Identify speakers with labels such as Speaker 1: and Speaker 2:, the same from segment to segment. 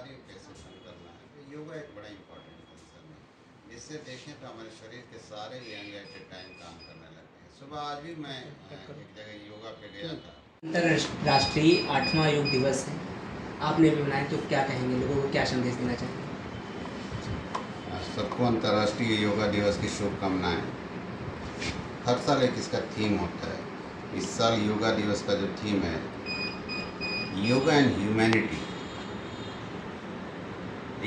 Speaker 1: कार्य कैसे करना है, तो योगा एक बड़ा इम्पोर्टेंट कंसर्न है। जिससे देखें तो हमारे शरीर के सारे अंग एट ए टाइम काम करने लगते हैं। सुबह आज भी मैं एक जगह योगा पे गया था।
Speaker 2: अंतर्राष्ट्रीय 8वां योग दिवस है, आपने भी मनाया, तो क्या कहेंगे, लोगों को क्या संदेश देना चाहेंगे?
Speaker 1: सबको अंतर्राष्ट्रीय योगा दिवस की शुभकामनाएं। हर साल एक इसका थीम होता है। इस साल योगा दिवस का जो थीम है, योगा एंड ह्यूमैनिटी।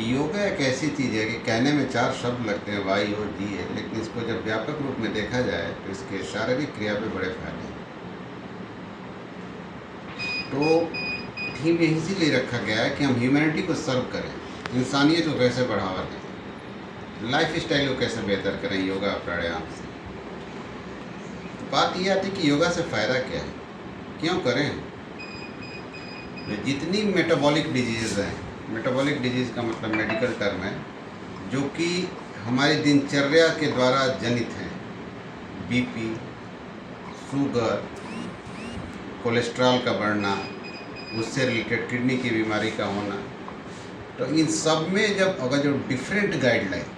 Speaker 1: योगा एक ऐसी चीज़ है कि कहने में 4 शब्द लगते हैं, वाई और डी है, लेकिन इसको जब व्यापक रूप में देखा जाए तो इसके शारीरिक क्रिया पे बड़े फायदे हैं। तो थीम इसीलिए रखा गया है कि हम ह्यूमैनिटी को सर्व करें, इंसानियत को कैसे बढ़ावा दें, लाइफ स्टाइल को कैसे बेहतर करें योगा प्राणायाम से। बात यह आती कि योगा से फ़ायदा क्या है, क्यों करें। जितनी मेटाबॉलिक डिजीज़ हैं, मेटाबॉलिक डिजीज़ का मतलब मेडिकल टर्म है, जो कि हमारी दिनचर्या के द्वारा जनित हैं, बीपी, शुगर, कोलेस्ट्रॉल का बढ़ना, उससे रिलेटेड किडनी की बीमारी का होना, तो इन सब में जब अगर जो different guideline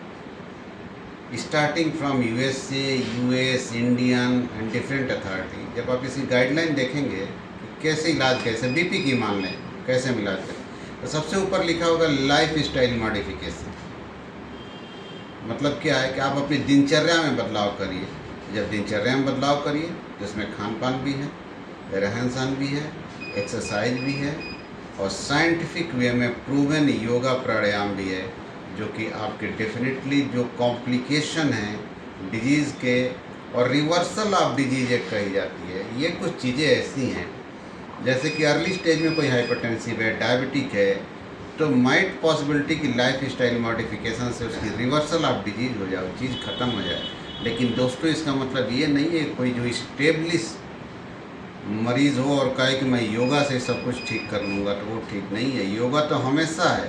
Speaker 1: starting from USA, US, Indian and different authority, जब आप इसकी गाइडलाइन देखेंगे कि कैसे इलाज, कैसे बीपी की मान लें कैसे हम इलाज करें, तो सबसे ऊपर लिखा होगा लाइफ स्टाइल मॉडिफिकेशन। मतलब क्या है कि आप अपनी दिनचर्या में बदलाव करिए। जब दिनचर्या में बदलाव करिए तो इसमें खान पान भी है, रहन सहन भी है, एक्सरसाइज भी है, और साइंटिफिक वे में प्रूवन योगा प्राणायाम भी है, जो कि आपके डेफिनेटली जो कॉम्प्लिकेशन है डिजीज़ के और रिवर्सल ऑफ डिजीज एक कही जाती है। ये कुछ चीज़ें ऐसी हैं जैसे कि अर्ली स्टेज में कोई हाइपरटेंसिव है, डायबिटिक है, तो माइट पॉसिबिलिटी की लाइफ स्टाइल मॉडिफिकेशन से उसकी रिवर्सल ऑफ डिजीज हो जाए, चीज़ ख़त्म हो जाए। लेकिन दोस्तों, इसका मतलब ये नहीं है कोई जो स्टेब्लिश मरीज़ हो और कहे कि मैं योगा से सब कुछ ठीक कर लूँगा, तो वो ठीक नहीं है। योगा तो हमेशा है,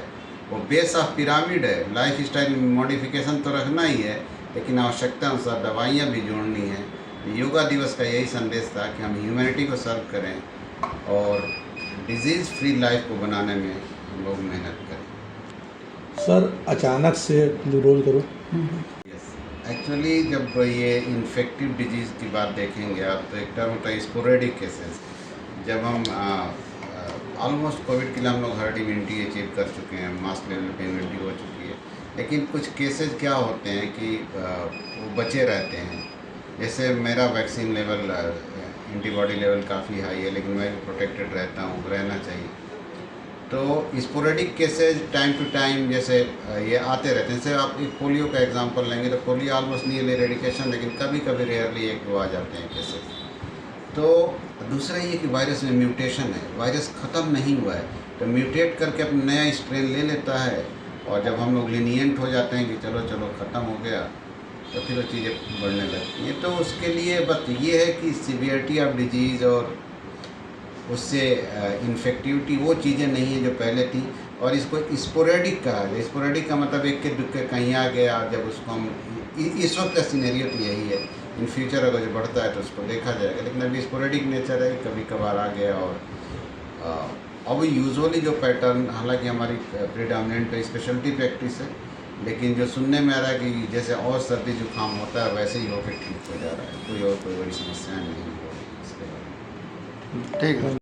Speaker 1: वो बेस ऑफ पिरामिड है। लाइफ स्टाइल मॉडिफिकेशन तो रखना ही है, लेकिन आवश्यकता अनुसार दवाइयाँ भी जोड़नी है। योगा दिवस का यही संदेश था कि हम ह्यूमैनिटी को सर्व करें और डिजीज़ फ्री लाइफ को बनाने में हम लोग मेहनत करें।
Speaker 3: सर, अचानक से रोल करो।
Speaker 1: यस, एक्चुअली जब ये इन्फेक्टिव डिजीज़ की बात देखेंगे आप, तो एक टर्म होता है स्पोरेडिक केसेस। जब हम ऑलमोस्ट कोविड के लिए हम लोग हर्ड इम्यूनिटी अचीव कर चुके हैं, मास लेवल पे इम्यूनिटी हो चुकी है, लेकिन कुछ केसेस क्या होते हैं कि वो बचे रहते हैं। जैसे मेरा वैक्सीन लेवल, एंटीबॉडी लेवल काफ़ी हाई है, लेकिन मैं प्रोटेक्टेड रहता हूँ, रहना चाहिए। तो sporadic cases time to time जैसे ये आते रहते हैं। जैसे आप एक पोलियो का एग्जांपल लेंगे तो पोलियो ऑलमोस्ट नियर एरेडिकेशन, लेकिन कभी कभी रेयरली 1-2 आ जाते हैं केसेस। तो दूसरा ये कि वायरस में म्यूटेशन है, वायरस ख़त्म नहीं हुआ है, तो म्यूटेट करके अपना नया स्ट्रेन ले लेता है, और जब हम लोग लीनियंट हो जाते हैं कि चलो चलो ख़त्म हो गया, तो फिर वो चीज़ें बढ़ने लगती हैं। तो उसके लिए बस ये है कि सीवियरिटी ऑफ डिजीज़ और उससे इन्फेक्टिविटी वो चीज़ें नहीं हैं जो पहले थी। और इसको स्पोरेडिक कहा है। स्पोरेडिक का मतलब एक के दुक्के कहीं आ गया, जब उसको हम इस वक्त का सीनेरियो तो यही है। इन फ्यूचर अगर जो बढ़ता है तो उसको देखा जाएगा, लेकिन अभी स्पोरेडिक नेचर है, कभी कभार आ गया। और अब यूजुअली जो पैटर्न, हालांकि हमारी प्रीडोमिनेंट स्पेशलिटी प्रैक्टिस है, लेकिन जो सुनने में आ रहा है कि जैसे और सर्दी जुकाम होता है वैसे ही होकर ठीक हो जा रहा है, कोई बड़ी समस्या नहीं हो रही इसके बारे में।
Speaker 3: ठीक है।